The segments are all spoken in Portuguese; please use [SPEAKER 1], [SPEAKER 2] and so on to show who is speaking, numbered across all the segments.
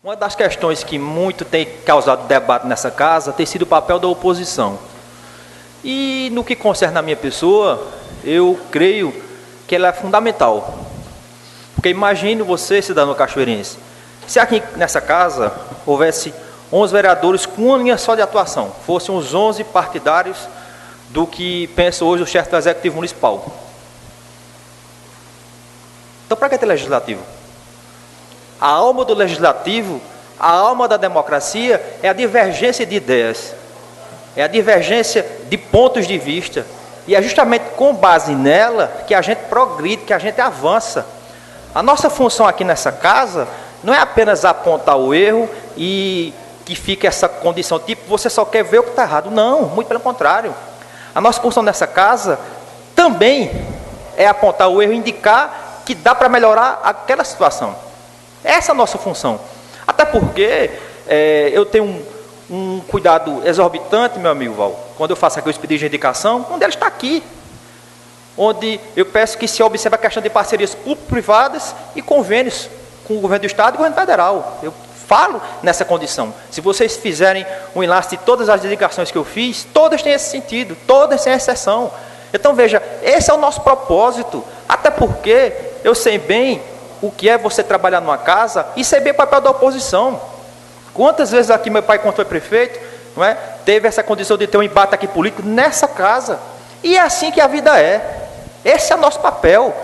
[SPEAKER 1] Uma das questões que muito tem causado debate nessa casa tem sido o papel da oposição. E no que concerne a minha pessoa, eu creio que ela é fundamental. Porque imagine você, cidadão cachoeirense, se aqui nessa casa houvesse 11 vereadores com uma linha só de atuação, fossem os 11 partidários do que pensa hoje o chefe do Executivo Municipal. Então, para que ter legislativo? A alma do legislativo, a alma da democracia é a divergência de ideias, é a divergência de pontos de vista, e é justamente com base nela que a gente progride, que a gente avança. A nossa função aqui nessa casa não é apenas apontar o erro e que fique essa condição, tipo, você só quer ver o que está errado. Não, muito pelo contrário. A nossa função nessa casa também é apontar o erro e indicar que dá para melhorar aquela situação. Essa é a nossa função. Até porque eu tenho um cuidado exorbitante, meu amigo Val, quando eu faço aqui os pedidos de indicação, um deles está aqui, onde eu peço que se observe a questão de parcerias público-privadas e convênios com o governo do Estado e o governo federal. Eu falo nessa condição. Se vocês fizerem um enlace de todas as indicações que eu fiz, todas têm esse sentido, todas sem exceção. Então veja, esse é o nosso propósito, até porque eu sei bem o que é você trabalhar numa casa e sei bem o papel da oposição. Quantas vezes aqui meu pai, quando foi prefeito, não é, teve essa condição de ter um embate aqui político nessa casa. E é assim que a vida é. Esse é o nosso papel.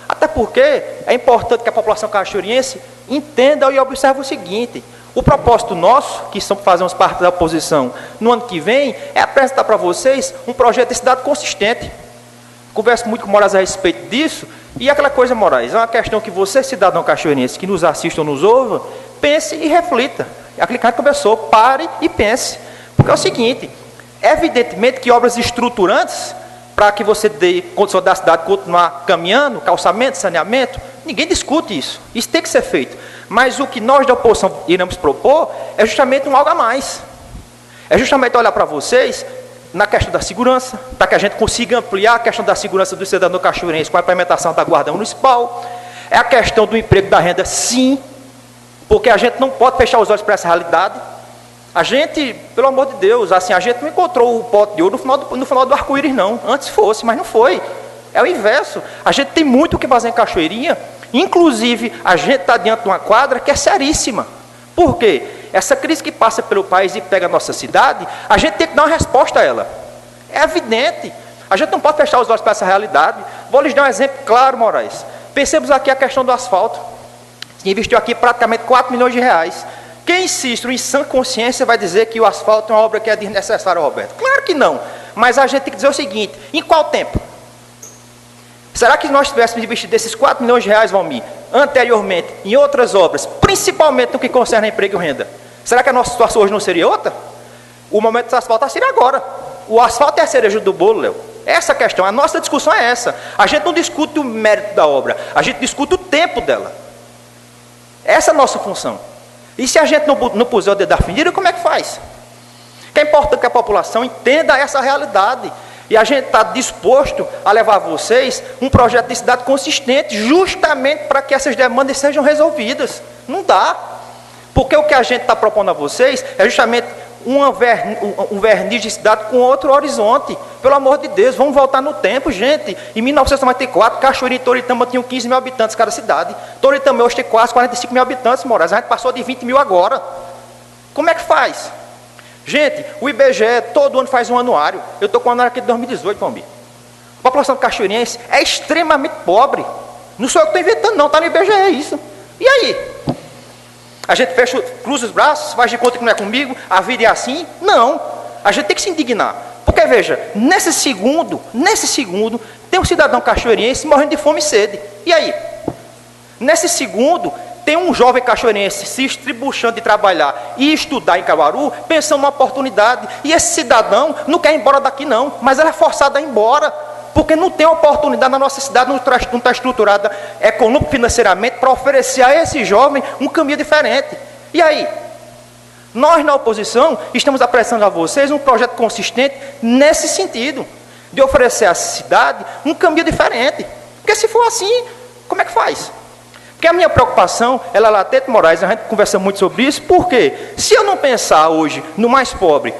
[SPEAKER 1] Até porque é importante que a população cachoeirense entenda e observe o seguinte: o propósito nosso, que fazemos parte da oposição, no ano que vem, é apresentar para vocês um projeto de cidade consistente. Converso muito com o Moraes a respeito disso, e aquela coisa, Moraes, é uma questão que você, cidadão cachoeirense, que nos assista ou nos ouva, pense e reflita. Aquele cara conversou, pare e pense. Porque é o seguinte, evidentemente que obras estruturantes, para que você dê condição da cidade continuar caminhando, calçamento, saneamento, ninguém discute isso. Isso tem que ser feito. Mas o que nós da oposição iremos propor é justamente um algo a mais. É justamente olhar para vocês na questão da segurança, para que a gente consiga ampliar a questão da segurança do cidadão cachoeirense com a implementação da Guarda Municipal. É a questão do emprego, da renda, sim, porque a gente não pode fechar os olhos para essa realidade. A gente, pelo amor de Deus, assim, a gente não encontrou o pote de ouro no final do arco-íris, não. Antes fosse, mas não foi. É o inverso. A gente tem muito o que fazer em Cachoeirinha. Inclusive, a gente está diante de uma quadra que é seríssima. Por quê? Essa crise que passa pelo país e pega a nossa cidade, a gente tem que dar uma resposta a ela. É evidente. A gente não pode fechar os olhos para essa realidade. Vou lhes dar um exemplo claro, Moraes. Pensemos aqui a questão do asfalto. Se investiu aqui praticamente 4 milhões de reais. Quem insiste em sã consciência vai dizer que o asfalto é uma obra que é desnecessária, Roberto? Claro que não. Mas a gente tem que dizer o seguinte: em qual tempo? Será que nós tivéssemos investido esses 4 milhões de reais, Valmir, anteriormente, em outras obras, principalmente no que concerne a emprego e renda? Será que a nossa situação hoje não seria outra? O momento do asfalto seria agora. O asfalto é a cereja do bolo, Léo. Essa é a questão. A nossa discussão é essa. A gente não discute o mérito da obra, a gente discute o tempo dela. Essa é a nossa função. E se a gente não puser o dedo da ferida, como é que faz? Que é importante que a população entenda essa realidade. E a gente está disposto a levar a vocês um projeto de cidade consistente, justamente para que essas demandas sejam resolvidas. Não dá. Porque o que a gente está propondo a vocês é justamente um verniz de cidade com outro horizonte. Pelo amor de Deus, vamos voltar no tempo, gente. Em 1994, Cachoeirinha e Toritama tinham 15 mil habitantes cada cidade. Toritama hoje tem quase 45 mil habitantes, Moraes. A gente passou de 20 mil agora. Como é que faz? Gente, o IBGE todo ano faz um anuário. Eu estou com o anuário aqui de 2018, Palmir. A população cachoeirense é extremamente pobre. Não sou eu que estou inventando, não. Está no IBGE isso. E aí? A gente fecha, cruza os braços, faz de conta que não é comigo, a vida é assim? Não. A gente tem que se indignar. Porque, veja, nesse segundo, tem um cidadão cachoeirense morrendo de fome e sede. E aí? Nesse segundo, tem um jovem cachoeirense se estribuchando de trabalhar e estudar em Caruaru, pensando numa oportunidade. E esse cidadão não quer ir embora daqui, não, mas ele é forçado a ir embora. Porque não tem oportunidade na nossa cidade, não está estruturada econômico financeiramente para oferecer a esse jovem um caminho diferente. E aí? Nós, na oposição, estamos apresentando a vocês um projeto consistente nesse sentido, de oferecer à cidade um caminho diferente. Porque se for assim, como é que faz? Porque a minha preocupação, ela é latente, Moraes, a gente conversa muito sobre isso, porque se eu não pensar hoje no mais pobre,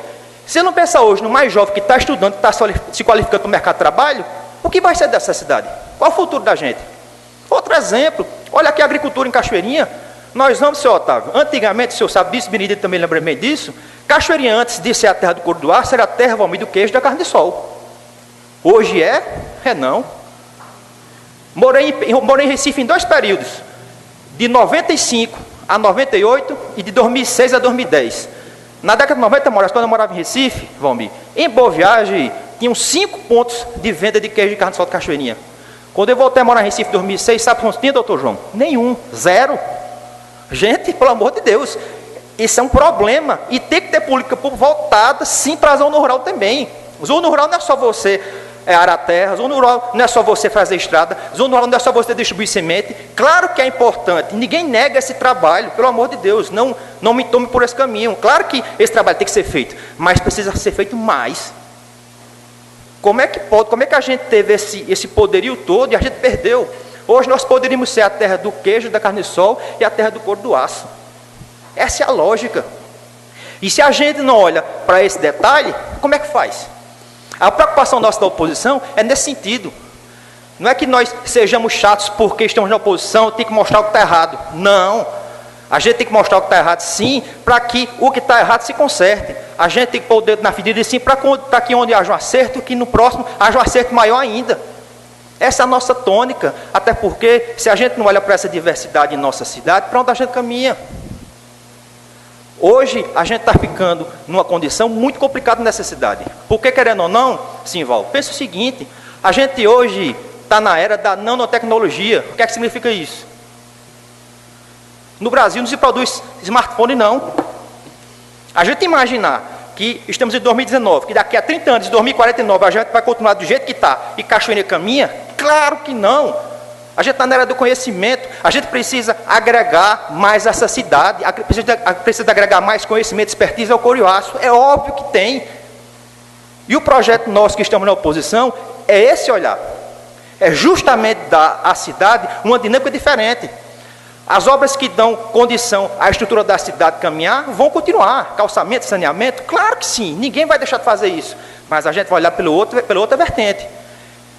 [SPEAKER 1] se eu não pensar hoje no mais jovem que está estudando, que está se qualificando para o mercado de trabalho, o que vai ser dessa cidade? Qual é o futuro da gente? Outro exemplo, olha aqui a agricultura em Cachoeirinha. Nós vamos, senhor Otávio, antigamente, o senhor sabe disso, Benedito também lembra bem disso, Cachoeirinha, antes de ser a terra do couro do aço, era a terra, Valmir, do queijo e da carne de sol. Hoje é não. Morei em Recife em 2 períodos, de 95 a 98 e de 2006 a 2010. Na década de 90, quando eu morava em Recife, Valmir, em Boa Viagem, tinham 5 pontos de venda de queijo e carne de sol de Cachoeirinha. Quando eu voltei a morar em Recife em 2006, sabe quantos tinha, doutor João? Nenhum, 0. Gente, pelo amor de Deus, isso é um problema. E tem que ter política pública voltada, sim, para a zona rural também. Zona rural não é só você arar terra, zona rural não é só você fazer estrada, zona rural não é só você distribuir semente. Claro que é importante, ninguém nega esse trabalho, pelo amor de Deus, não me tome por esse caminho. Claro que esse trabalho tem que ser feito, mas precisa ser feito mais. Como é que pode, como é que a gente teve esse poderio todo e a gente perdeu? Hoje nós poderíamos ser a terra do queijo, da carne de sol e a terra do couro do aço. Essa é a lógica. E se a gente não olha para esse detalhe, como é que faz? A preocupação nossa da oposição é nesse sentido. Não é que nós sejamos chatos porque estamos na oposição, tem que mostrar o que está errado. Não. A gente tem que mostrar o que está errado, sim, para que o que está errado se conserte. A gente tem que pôr o dedo na ferida, sim, para que onde haja um acerto, que no próximo haja um acerto maior ainda. Essa é a nossa tônica. Até porque, se a gente não olha para essa diversidade em nossa cidade, para onde a gente caminha? Hoje, a gente está ficando numa condição muito complicada nessa cidade. Porque, querendo ou não, Simval, pensa o seguinte, a gente hoje está na era da nanotecnologia. O que é que significa isso? No Brasil não se produz smartphone, não. A gente imaginar que estamos em 2019, que daqui a 30 anos, em 2049, a gente vai continuar do jeito que está e Cachoeirinha caminha? Claro que não. A gente está na era do conhecimento, a gente precisa agregar mais essa cidade, precisa agregar mais conhecimento, expertise ao couro e aço. É óbvio que tem. E o projeto nosso que estamos na oposição é esse olhar. É justamente dar à cidade uma dinâmica diferente. As obras que dão condição à estrutura da cidade caminhar vão continuar. Calçamento, saneamento, claro que sim, ninguém vai deixar de fazer isso. Mas a gente vai olhar pela outra vertente.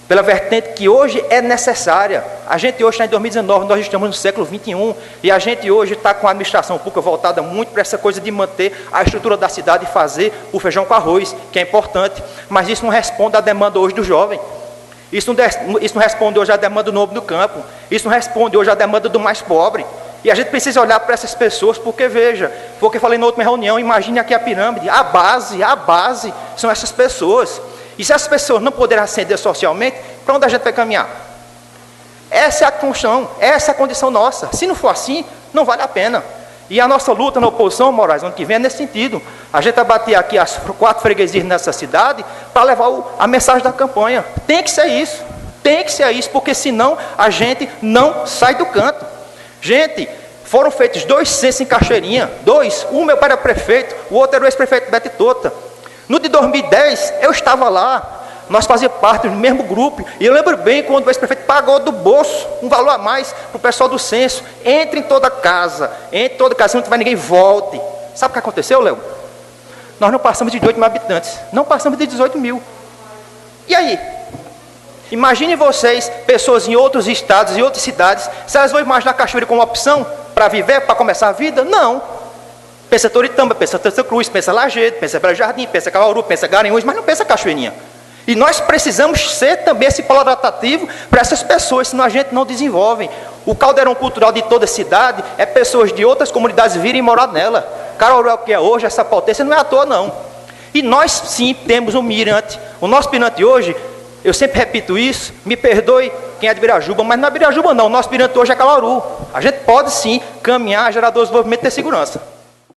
[SPEAKER 1] Pela vertente que hoje é necessária. A gente hoje está em 2019, nós estamos no século XXI, e a gente hoje está com a administração pública voltada muito para essa coisa de manter a estrutura da cidade e fazer o feijão com arroz, que é importante, mas isso não responde à demanda hoje do jovem. Isso não responde hoje à demanda do novo do campo. Isso não responde hoje à demanda do mais pobre. E a gente precisa olhar para essas pessoas, porque veja, foi o que eu falei na última reunião, imagine aqui a pirâmide, a base são essas pessoas. E se essas pessoas não puderem ascender socialmente, para onde a gente vai caminhar? Essa é a condição, essa é a condição nossa. Se não for assim, não vale a pena. E a nossa luta na oposição, Moraes, ano que vem é nesse sentido. A gente vai bater aqui as 4 freguesias nessa cidade para levar a mensagem da campanha. Tem que ser isso, porque senão a gente não sai do canto. Gente, foram feitos 2 censos em Cachoeirinha, 2. Um meu pai era prefeito, o outro era o ex-prefeito Beto Tota. No de 2010, eu estava lá. Nós fazíamos parte do mesmo grupo. E eu lembro bem quando o ex-prefeito pagou do bolso um valor a mais para o pessoal do censo. Entre em toda casa, se não tiver ninguém, volte. Sabe o que aconteceu, Léo? Nós não passamos de 18 mil habitantes. Não passamos de 18 mil. E aí? Imaginem vocês, pessoas em outros estados, em outras cidades, se elas vão imaginar Cachoeira como opção para viver, para começar a vida? Não. Pensa Toritama, pensa Santa Cruz, pensa Lajedo, pensa Belo Jardim, pensa Caruaru, pensa Garanhuns, mas não pensa Cachoeirinha. E nós precisamos ser também esse polo adaptativo para essas pessoas, senão a gente não desenvolve. O caldeirão cultural de toda a cidade é pessoas de outras comunidades virem morar nela. Caruaru é o que é hoje, essa potência não é à toa não. E nós sim temos um mirante. O nosso mirante hoje, eu sempre repito isso, me perdoe quem é de Birajuba, mas não é Birajuba não, o nosso mirante hoje é Caruaru. A gente pode sim caminhar, gerar desenvolvimento e ter segurança.